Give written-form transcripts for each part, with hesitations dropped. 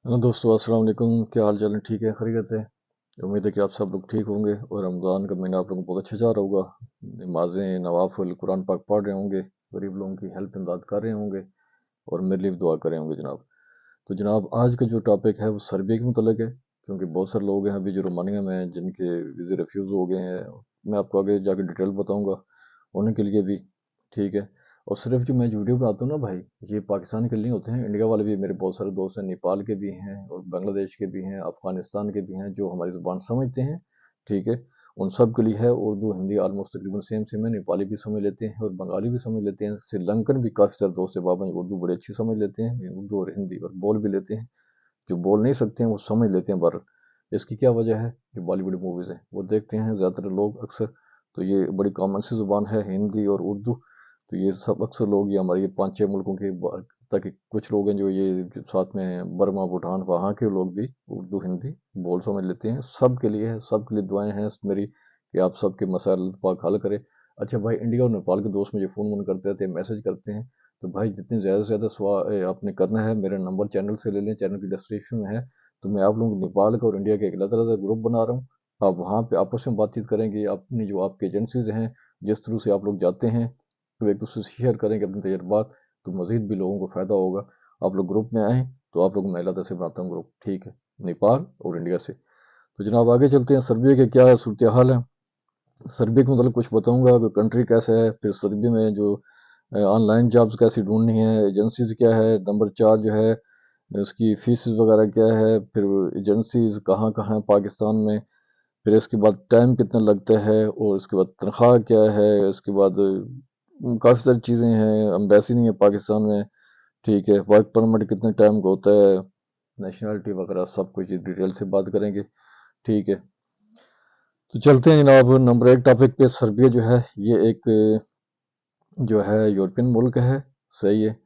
Hello दोस्तों, अस्सलाम वालेकुम। क्या हाल चाल है? ठीक है, खैरियत है। उम्मीद है कि आप सब लोग ठीक होंगे और रमज़ान का महीना आप लोगों को बहुत अच्छा जा रहा होगा। नमाजें नवाफिल कुरान पाक पढ़ रहे होंगे, गरीब लोगों की हेल्प इमदाद कर रहे होंगे और मेरे लिए भी दुआ कर रहे होंगे जनाब। तो जनाब, आज का जो टॉपिक है वो सर्बिया के मुतल्लिक है, क्योंकि बहुत सारे लोग हैं अभी जो रोमानिया में हैं जिनके वीज़े रिफ्यूज़ हो गए हैं। मैं आपको आगे जाके डिटेल बताऊंगा उनके लिए भी। ठीक है। और सिर्फ जो मैं जो वीडियो बनाता हूँ ना भाई, ये पाकिस्तान के लिए नहीं होते हैं, इंडिया वाले भी मेरे बहुत सारे दोस्त हैं, नेपाल के भी हैं और बांग्लादेश के भी हैं, अफगानिस्तान के भी हैं जो हमारी ज़ुबान समझते हैं। ठीक है। उन सब के लिए है उर्दू हिंदी ऑलमोस्ट तकरीबन सेम सेम है। नेपाली भी समझ लेते हैं और बंगाली भी समझ लेते हैं। श्रीलंकन भी काफ़ी सारे दोस्त है बाबा, उर्दू बड़े अच्छी समझ लेते हैं, उर्दू और हिंदी, और बोल भी लेते हैं। जो बोल नहीं सकते हैं वो समझ लेते हैं बहरहाल। इसकी क्या वजह है? जो बॉलीवुड मूवीज़ हैं वो देखते हैं ज़्यादातर लोग अक्सर। तो ये बड़ी कॉमन सी ज़ुबान है हिंदी और उर्दू। तो ये सब अक्सर लोग, ये हमारे ये 5-6 मुल्कों के ताकि कुछ लोग हैं जो ये जो साथ में बर्मा भूटान वहाँ के लोग भी उर्दू हिंदी बोल समझ लेते हैं। सब के लिए है, सब के लिए दुआएं हैं मेरी कि आप सबके मसाइल अल्लाह पाक हल करे। अच्छा भाई, इंडिया और नेपाल के दोस्त मुझे फ़ोन करते रहते हैं, मैसेज करते हैं। तो भाई जितने ज़्यादा से ज़्यादा आपने करना है, मेरा नंबर चैनल से ले लें, चैनल की डिस्क्रिप्शन में है। तो मैं आप लोगों को नेपाल का और इंडिया का एक अलग-अलग ग्रुप बना रहा हूँ। आप वहाँ पे आपस में बातचीत करेंगे, अपनी जो आपकी एजेंसीज़ हैं, जिस थ्रू से आप लोग जाते हैं, तो एक दूसरे से शेयर करेंगे अपने तजुर्बात। तो मज़ीद भी लोगों को फ़ायदा होगा। आप लोग ग्रुप में आएँ, तो आप लोग मैं अलग से बनाता हूँ ग्रुप, ठीक है, नेपाल और इंडिया से। तो जनाब आगे चलते हैं, सर्बिया के क्या सूरत हाल है। सर्बिया के मतलब कुछ बताऊंगा कि कंट्री कैसा है, फिर सर्बिया में जो ऑनलाइन जॉब्स कैसी ढूंढनी है, एजेंसीज क्या है, नंबर 4 जो है उसकी फीस वगैरह क्या है, फिर एजेंसीज कहाँ कहाँ हैं पाकिस्तान में, फिर इसके बाद टाइम कितना लगता है, और उसके बाद तनख्वाह क्या है, उसके बाद काफ़ी सारी चीज़ें हैं, एम्बेसी नहीं है पाकिस्तान में। ठीक है, वर्क परमिट कितने टाइम का होता है, नेशनलिटी वगैरह सब कुछ डिटेल से बात करेंगे। ठीक है। तो चलते हैं जनाब नंबर 1 टॉपिक पे। सर्बिया जो है ये एक जो है यूरोपियन मुल्क है। सही है।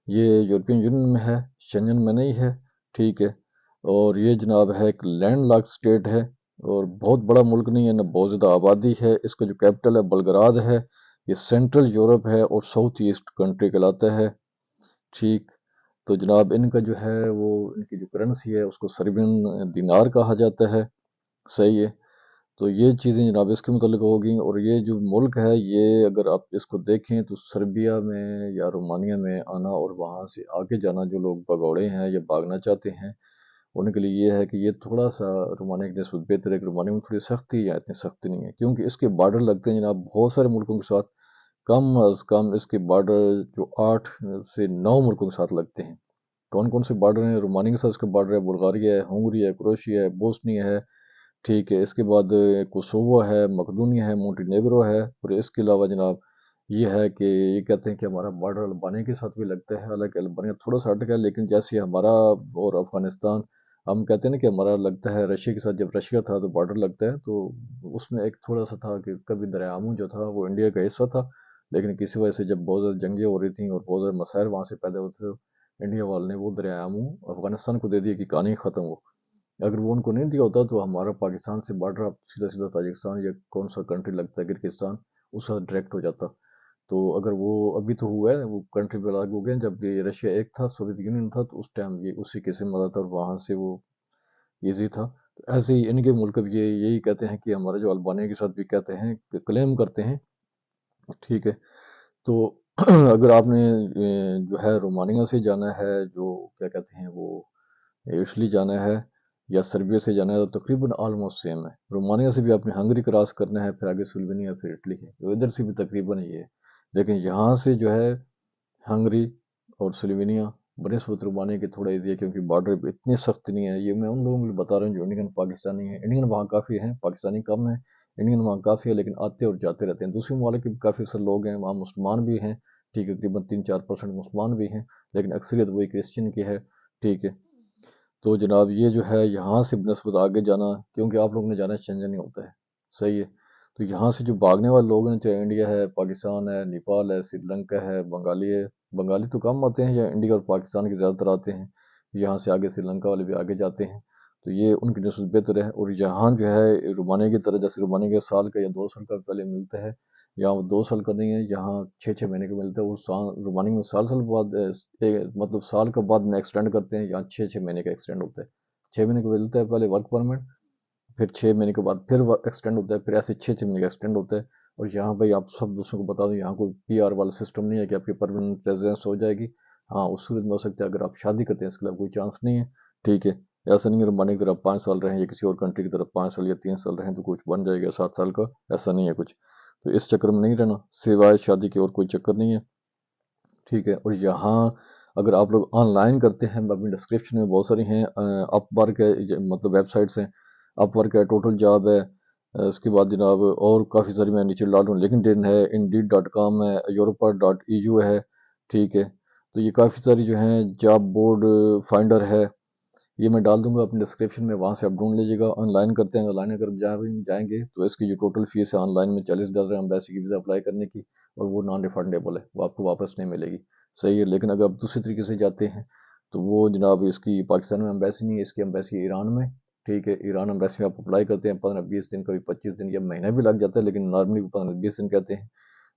ये यूरोपियन यूनियन में है, शेंजन में नहीं है। ठीक है। और ये जनाब है एक लैंड लॉक स्टेट है, और बहुत बड़ा मुल्क नहीं है, ना बहुत ज़्यादा आबादी है। इसका जो कैपिटल है बलग्राद है। ये सेंट्रल यूरोप है और साउथ ईस्ट कंट्री कहलाता है। ठीक। तो जनाब इनका जो है वो, इनकी जो करेंसी है उसको सर्बियन दिनार कहा जाता है। सही है। तो ये चीज़ें जनाब इसके मुतल्लिक होगी। और ये जो मुल्क है, ये अगर आप इसको देखें तो सर्बिया में या रोमानिया में आना और वहाँ से आगे जाना, जो लोग भगौड़े हैं या भागना चाहते हैं, उनके लिए ये है कि ये थोड़ा सा रोमानिया की नस्बत बेहतर है कि रोमानिया में थोड़ी सख्ती या इतनी सख्ती नहीं है, क्योंकि इसके बॉर्डर लगते हैं जनाब बहुत सारे मुल्कों के साथ। कम अज़ कम इसके बॉर्डर जो 8 से 9 मुल्कों के साथ लगते हैं। कौन कौन से बॉर्डर हैं? रोमानिया के साथ इसका बॉर्डर है, बुल्गारिया है, हंगरी है, क्रोएशिया है, बोस्निया है। ठीक है। इसके बाद कोसोवो है, मकदूनिया है, मोंटेनेग्रो है। और इसके अलावा जनाब ये है कि ये कहते हैं कि हमारा बॉर्डर अल्बानिया के साथ भी लगता है। हालांकि अल्बानिया थोड़ा सा हट गया, लेकिन जैसे हमारा और अफगानिस्तान, हम कहते हैं ना कि हमारा लगता है रशिया के साथ, जब रशिया था तो बॉर्डर लगता है, तो उसमें एक थोड़ा सा था कि कभी दरिया आमू जो था वो इंडिया का हिस्सा था। लेकिन किसी वजह से जब बहुत ज़्यादा जंगें हो रही थी और बहुत ज़्यादा मसाइल वहाँ से पैदा होते थे, तो इंडिया वाले ने वो दरिया आमू अफगानिस्तान को दे दिया कि कहानी ख़त्म हो। अगर वो उनको नहीं दिया होता तो हमारा पाकिस्तान से बॉर्डर अब सीधा सीधा ताजिकिस्तान या कौन सा कंट्री लगता है, किर्गिस्तान, उसका डायरेक्ट हो जाता। तो अगर वो अभी तो हुआ है, वो कंट्री पे अलग हो गए, जब ये रशिया एक था, सोवियत यूनियन था, तो उस टाइम ये उसी के सिम था और वहाँ से वो ईजी था। तो ऐसे ही इनके मुल्क भी ये यही कहते हैं कि हमारा जो अल्बानिया के साथ भी कहते हैं, क्लेम करते हैं। ठीक है। तो अगर आपने जो है रोमानिया से जाना है, जो क्या कहते हैं वो, इटली जाना है या सर्बिया से जाना है, तो तकरीबन ऑलमोस्ट सेम है। रोमानिया से भी आपने हंगरी क्रॉस करना है, फिर आगे स्लोवेनिया, फिर इटली है, तो इधर से भी तकरीबन ये है। लेकिन यहाँ से जो है हंगरी और स्लोवेनिया बनस्बत रोमानिया के थोड़ा ईजी है, क्योंकि बॉर्डर पे इतनी सख्त नहीं है। ये मैं उन लोगों को बता रहा हूँ जो इंडियन पाकिस्तानी है। इंडियन वहाँ काफ़ी हैं, पाकिस्तानी कम है। इंडियन वहाँ काफ़ी है, लेकिन आते और जाते रहते हैं। दूसरे ममालिक के भी काफ़ी सारे लोग हैं वहाँ, मुसलमान भी हैं। ठीक है, तकरीबन 3-4% मुसलमान भी हैं, लेकिन अक्सरियत वही क्रिश्चियन की है। ठीक है। तो जनाब ये जो है यहाँ से बनस्बत आगे जाना, क्योंकि आप लोगों ने जाना है शेंजन ही होता है। सही है। तो यहाँ से जो भागने वाले लोग हैं, चाहे इंडिया है, पाकिस्तान है, नेपाल है, श्रीलंका है, बंगाली है। बंगाली तो कम आते हैं, या इंडिया और पाकिस्तान के ज़्यादातर आते हैं। यहाँ से आगे श्रीलंका वाले भी आगे जाते हैं। तो ये उनकी नस्बत बेहतर है। और यहाँ जो है रोमानिया की तरह, जैसे रोमानिया के साल का या 2 साल का पहले मिलता है, यहाँ वो 2 साल का नहीं है, यहाँ 6-6 महीने का मिलता है। वो रोमानिया में साल बाद मतलब साल का बाद में एक्सटेंड करते हैं, यहाँ 6-6 महीने का एक्सटेंड होता है। 6 महीने का मिलता है पहले वर्क परमिट, फिर 6 महीने के बाद फिर एक्सटेंड होता है, फिर ऐसे 6-6 महीने का एक्सटेंड होता है। और यहाँ भाई आप सब दोस्तों को बता दूं, यहाँ कोई पीआर वाला सिस्टम नहीं है कि आपकी परमानेंट रेजिडेंस हो जाएगी। हाँ, उस सूरत में हो सकता है अगर आप शादी करते हैं, इसके लिए कोई चांस नहीं है, ठीक है। ऐसा नहीं है रोमानिया की तरफ 5 साल रहे या किसी और कंट्री की तरफ 5 साल या 3 साल रहे तो कुछ बन जाएगा 7 साल का, ऐसा नहीं है कुछ। तो इस चक्कर में नहीं रहना, सिवाय शादी के और कोई चक्कर नहीं है, ठीक है। और यहाँ अगर आप लोग ऑनलाइन करते हैं, अपनी डिस्क्रिप्शन में बहुत सारी हैं, अपवर्क है, मतलब वेबसाइट्स हैं, अपवर्क है, टोटल जॉब है, उसके बाद जनाब और काफ़ी सारी मैं नीचे डाल दूँ, लिंक्डइन है, इंडीड.com है, यूरोपा.eu है, ठीक है। तो ये काफ़ी सारी जो हैं, जॉब बोर्ड फाइंडर है, ये मैं डाल दूंगा अपने डिस्क्रिप्शन में, वहाँ से आप ढूंढ लीजिएगा। ऑनलाइन करते हैं, ऑनलाइन अगर जाएंगे तो इसकी जो टोटल फीस है ऑनलाइन में $40 है एम्बेसी की वीज़ा अप्लाई करने की, और वो नॉन रिफंडेबल है, वो आपको वापस नहीं मिलेगी, सही है। लेकिन अगर आप दूसरी तरीके से जाते हैं तो वो जनाब इसकी पाकिस्तान में एम्बेसी नहीं है, इसकी एम्बेसी है ईरान में, ठीक है। ईरान एम्बेसी में आप अप्लाई करते हैं, 15-20 दिन, कभी 25 दिन या महीना भी लग जाता है, लेकिन नॉर्मली वो 15-20 दिन कहते हैं।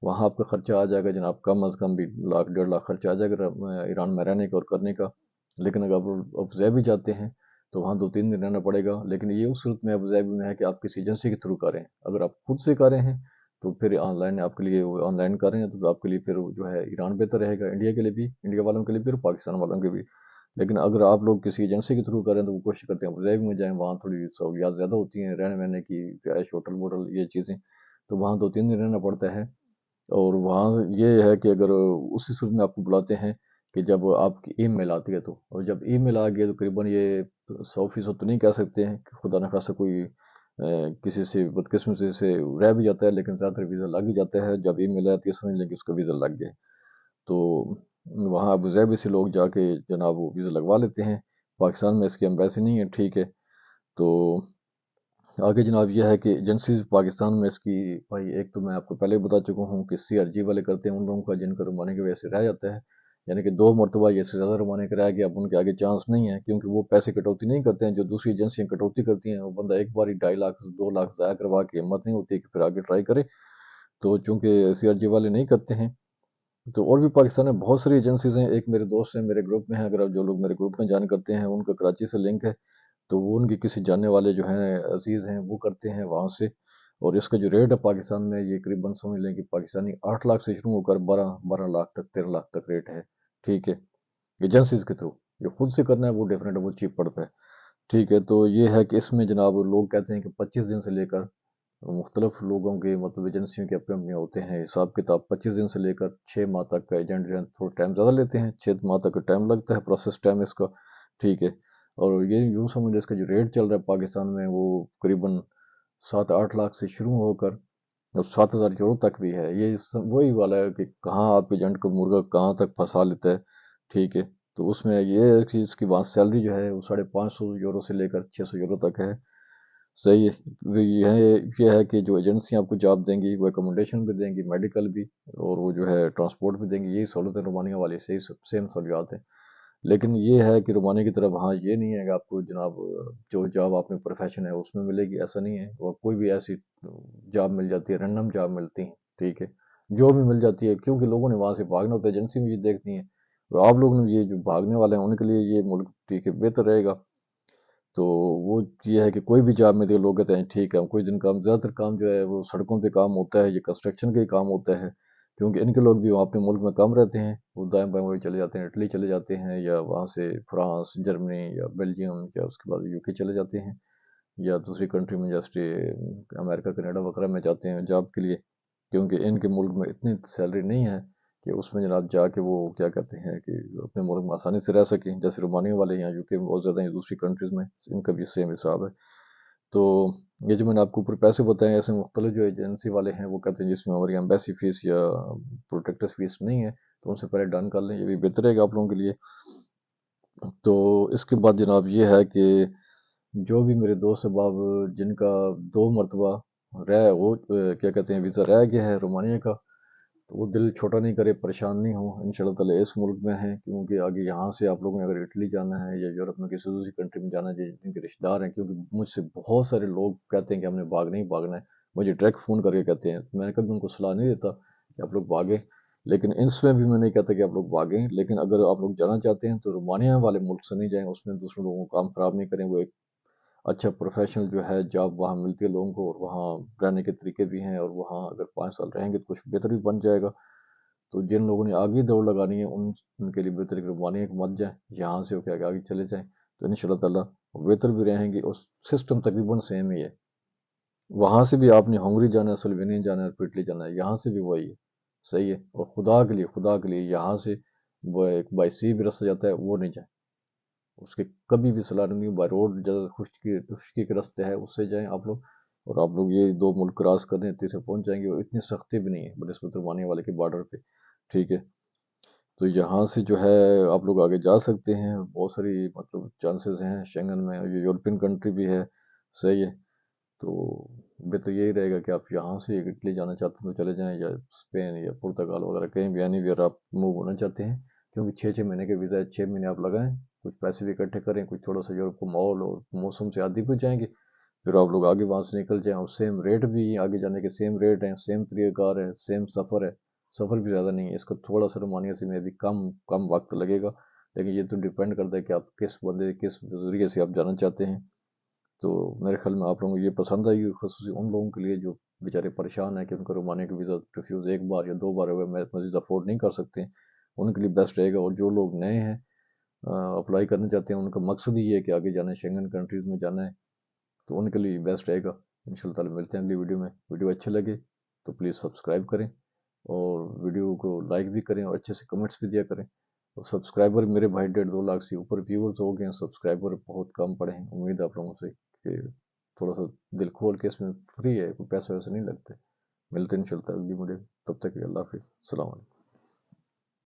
वहाँ आपका खर्चा आ जाएगा जनाब कम अज़ कम भी 1-1.5 लाख खर्चा आ जाएगा ईरान में रहने का और करने का। लेकिन अगर आप अबू धाबी जाते हैं तो वहाँ 2-3 दिन रहना पड़ेगा, लेकिन ये उस सूरत में अबू धाबी में है कि आप किसी एजेंसी के थ्रू करें। अगर आप खुद से करें हैं तो फिर ऑनलाइन आपके लिए, ऑनलाइन करें तो आपके लिए फिर जो है ईरान बेहतर रहेगा, इंडिया के लिए भी, इंडिया वालों के लिए भी और पाकिस्तान वालों के भी। लेकिन अगर आप लोग किसी एजेंसी के थ्रू करें तो वो कोशिश करते हैं अबू धाबी में जाएँ, वहाँ थोड़ी सहूलियात ज़्यादा होती हैं, रहने वहने की, रिहाइश, होटल वोटल ये चीज़ें, तो वहाँ 2-3 दिन रहना पड़ता है। और वहाँ ये है कि अगर उसी सूरत में आपको बुलाते हैं कि जब आपकी ईमेल आती है तो, और जब ईमेल आ गई तो करीबन ये 100% तो नहीं कह सकते हैं कि खुदा न खास्ता कोई किसी से बदकिस्मती से रह भी जाता है, लेकिन ज़्यादातर वीज़ा लग ही जाता है। जब ईमेल आती है समझ लें कि उसका वीज़ा लग गया। तो वहाँ अबू धाबी से लोग जाके जनाब वो वीज़ा लगवा लेते हैं, पाकिस्तान में इसकी एम्बेसी नहीं है, ठीक है। तो आगे जनाब यह है कि एजेंसीज पाकिस्तान में इसकी, भाई एक तो मैं आपको पहले ही बता चुका हूँ कि CRG वाले करते हैं उन लोगों का जिनका रुमाने की वजह से रह जाता है, यानी कि 2 मरतबा या से ज़्यादा रुमाने का रह गया, अब उनके आगे चांस नहीं है, क्योंकि वो पैसे कटौती नहीं करते हैं जो दूसरी एजेंसियाँ कटौती करती हैं। वो बंदा एक बार ही 2.5 लाख 2 लाख ज़ाया करवा के हिम्मत नहीं होती कि फिर आगे ट्राई करे, तो चूँकि CRG वाले नहीं करते हैं। तो और भी पाकिस्तान में बहुत सारी एजेंसीज हैं, एक मेरे दोस्त हैं मेरे ग्रुप में हैं, अगर आप जो लोग मेरे ग्रुप में ज्वाइन करते हैं उनका कराची से लिंक है, तो वो उनके किसी जानने वाले जो हैं अजीज़ हैं वो करते हैं वहाँ से। और इसका जो रेट है पाकिस्तान में, ये करीबन समझ लें कि पाकिस्तानी 8 लाख से शुरू होकर 12 लाख तक 13 लाख तक रेट है, ठीक है, एजेंसीज के थ्रू। जो खुद से करना है वो डेफिनेट वो चीप पड़ता है, ठीक है। तो ये है कि इसमें जनाब लोग कहते हैं कि 25 दिन से लेकर, मुख्तलिफ लोगों के मतलब एजेंसियों के अपने अपने होते हैं हिसाब किताब, 25 दिन से लेकर 6 माह तक का एजेंट जो है थोड़ा टाइम ज़्यादा लेते हैं, 6 माह तक का टाइम लगता है प्रोसेस टाइम इसका, ठीक है। और ये यूँ समझ इसका जो रेट चल रहा है पाकिस्तान में वो करीबन 7-8 लाख से शुरू होकर और 7,000 यूरो तक भी है। ये वही वाला है कि कहाँ आप एजेंट को मुर्गा कहाँ तक फंसा लेता है, ठीक है। तो उसमें ये है कि इसकी वहाँ सैलरी जो है वो 550 यूरो से लेकर 600 यूरो तक है, सही है। ये है कि जो एजेंसियाँ आपको जॉब देंगी वो एकोमोडेशन भी देंगी, मेडिकल भी, और वो जो है ट्रांसपोर्ट भी देंगी, यही सहूलतें रोमानिया वाली सही सेम सहूलियात है। लेकिन ये है कि रोमानिया की तरफ हाँ ये नहीं है कि आपको जनाब जो जॉब आपने प्रोफेशन है उसमें मिलेगी, ऐसा नहीं है। और कोई भी ऐसी जॉब मिल जाती है, रैंडम जॉब मिलती है, ठीक है, जो भी मिल जाती है, क्योंकि लोगों ने वहाँ से भागना होता है, एजेंसी में ये देखती हैं। और आप लोग ने ये जो भागने वाले हैं उनके लिए ये मुल्क ठीक है बेहतर रहेगा। तो वो ये है कि कोई भी जॉब में तो लोग कहते हैं ठीक है, कोई दिन काम, ज़्यादातर काम जो है वो सड़कों पे काम होता है, ये कंस्ट्रक्शन का ही काम होता है, क्योंकि इनके लोग भी वहाँ अपने मुल्क में कम रहते हैं, वो दाएं बाएं वही चले जाते हैं, इटली चले जाते हैं, या वहाँ से फ्रांस, जर्मनी या बेल्जियम, या उसके बाद UK चले जाते हैं, या दूसरी कंट्री में जैसे अमेरिका, कनाडा वगैरह में जाते हैं जॉब के लिए, क्योंकि इनके मुल्क में इतनी सैलरी नहीं है कि उसमें जनाब जाके वो क्या कहते हैं कि अपने मुल्क में आसानी से रह सकें, जैसे रोमानिया वाले यहाँ UK में बहुत ज़्यादा हैं, दूसरी कंट्रीज़ में इनका भी सेम हिसाब है। तो ये जो मैंने आपको ऊपर पैसे बताए, ऐसे मुख्तलिफ जो एजेंसी वाले हैं वो कहते हैं जिसमें हमारी एम्बेसी फीस या प्रोटेक्टर्स फीस नहीं है, तो उनसे पहले डन कर लें, ये भी बेहतर रहेगा आप लोगों के लिए। तो इसके बाद जनाब ये है कि जो भी मेरे दोस्त अहबाब जिनका 2 मरतबा वो क्या कहते हैं वीज़ा रह गया है रोमानिया का, तो वो दिल छोटा नहीं करे, परेशान नहीं हो, इंशाल्लाह ताला इस मुल्क में हैं, क्योंकि आगे यहाँ से आप लोगों ने अगर इटली जाना है या यूरोप में किसी दूसरी कंट्री में जाना है जिनके रिश्तेदार हैं, क्योंकि मुझसे बहुत सारे लोग कहते हैं कि हमने भागना ही भागना है, मुझे डायरेक्ट फ़ोन करके कहते हैं। मैंने कभी उनको सलाह नहीं देता कि आप लोग भागें, लेकिन इसमें भी मैं नहीं कहता कि आप लोग भागें, लेकिन अगर आप लोग जाना चाहते हैं तो रोमानिया वाले मुल्क से नहीं जाएँ, उसमें दूसरे लोगों को काम ख़राब नहीं करें। वो एक अच्छा प्रोफेशनल जो है जॉब वहाँ मिलती है लोगों को, और वहाँ रहने के तरीके भी हैं, और वहाँ अगर 5 साल रहेंगे तो कुछ बेहतर भी बन जाएगा। तो जिन लोगों ने आगे दौड़ लगानी है उनके लिए बेहतर है कि रोमानिया के मत जाएँ, यहाँ से होके आगे चले जाएँ, तो इंशाअल्लाह ताला बेहतर भी रहेंगे, और सिस्टम तकरीबन सेम ही है। वहाँ से भी आपने हंगरी जाना है, स्लोवेनिया जाना है, इटली जाना है, यहाँ से भी वही है, सही है। और खुदा के लिए यहाँ से वो एक बाई सी भी रास्ता जाता है, वो नहीं जाए, उसके कभी भी सलाह नहीं। बाई रोड ज़्यादा खुश्की खुश्की के रास्ते है, उससे जाएं आप लोग। और आप लोग ये 2 मुल्क क्रॉस कर रहे हैं, तीसरे पहुंच जाएंगे, और इतनी सख्ती भी नहीं है बनस्बत रोमानिया वाले के बॉर्डर पे, ठीक है। तो यहाँ से जो है आप लोग आगे जा सकते हैं, बहुत सारी मतलब चांसेस हैं शेंगन में, ये यूरोपियन कंट्री भी है, सही है। तो बेहतर यही रहेगा कि आप यहाँ से इटली जाना चाहते हैं तो चले जाएं, या स्पेन या पुर्तगाल वगैरह कहीं भी, यानी भी अगर आप मूव होना चाहते हैं, क्योंकि 6 6 महीने के वीज़ा है, 6 महीने आप लगाएं, कुछ पैसे भी इकट्ठे करें, कुछ थोड़ा सा यूरोप को माहौल और मौसम से आदी भी हो जाएंगे, फिर आप लोग आगे वहाँ से निकल जाएं। और सेम रेट भी आगे जाने के सेम रेट हैं, सेम तरीक़ाकार है, सेम सफ़र है, सफ़र भी ज़्यादा नहीं है, इसका थोड़ा सा रोमानिया से में भी कम कम वक्त लगेगा, लेकिन ये तो डिपेंड करता है कि आप किस जरिए से आप जाना चाहते हैं। तो मेरे ख्याल में आप लोगों को ये पसंद आएगी, खसूसी उन लोगों के लिए जो बेचारे परेशान हैं कि उनका रोमानिया का वीज़ा रिफ्यूज़ एक बार या 2 बार हुआ, मैं मज़ीद अफोर्ड नहीं कर सकते, उनके लिए बेस्ट रहेगा। और जो लोग नए हैं अप्लाई करना चाहते हैं, उनका मकसद ही है कि आगे जाना है, शेंगन कंट्रीज़ में जाना है, तो उनके लिए बेस्ट रहेगा। इंशाल्लाह ताला मिलते हैं अगली वीडियो में। वीडियो अच्छी लगे तो प्लीज़ सब्सक्राइब करें, और वीडियो को लाइक भी करें, और अच्छे से कमेंट्स भी दिया करें। और सब्सक्राइबर मेरे भाई 1.5 2 लाख से ऊपर व्यूअर्स हो गए हैं, सब्सक्राइबर बहुत कम पड़े हैं। उम्मीद है आप लोगों से कि थोड़ा सा दिल खोल के, इसमें फ्री है, कोई पैसे वैसे नहीं लगते। मिलते हैं इंशाल्लाह अगली वीडियो, तब तक के लिए अल्लाह हाफिज़, अस्सलाम वालेकुम।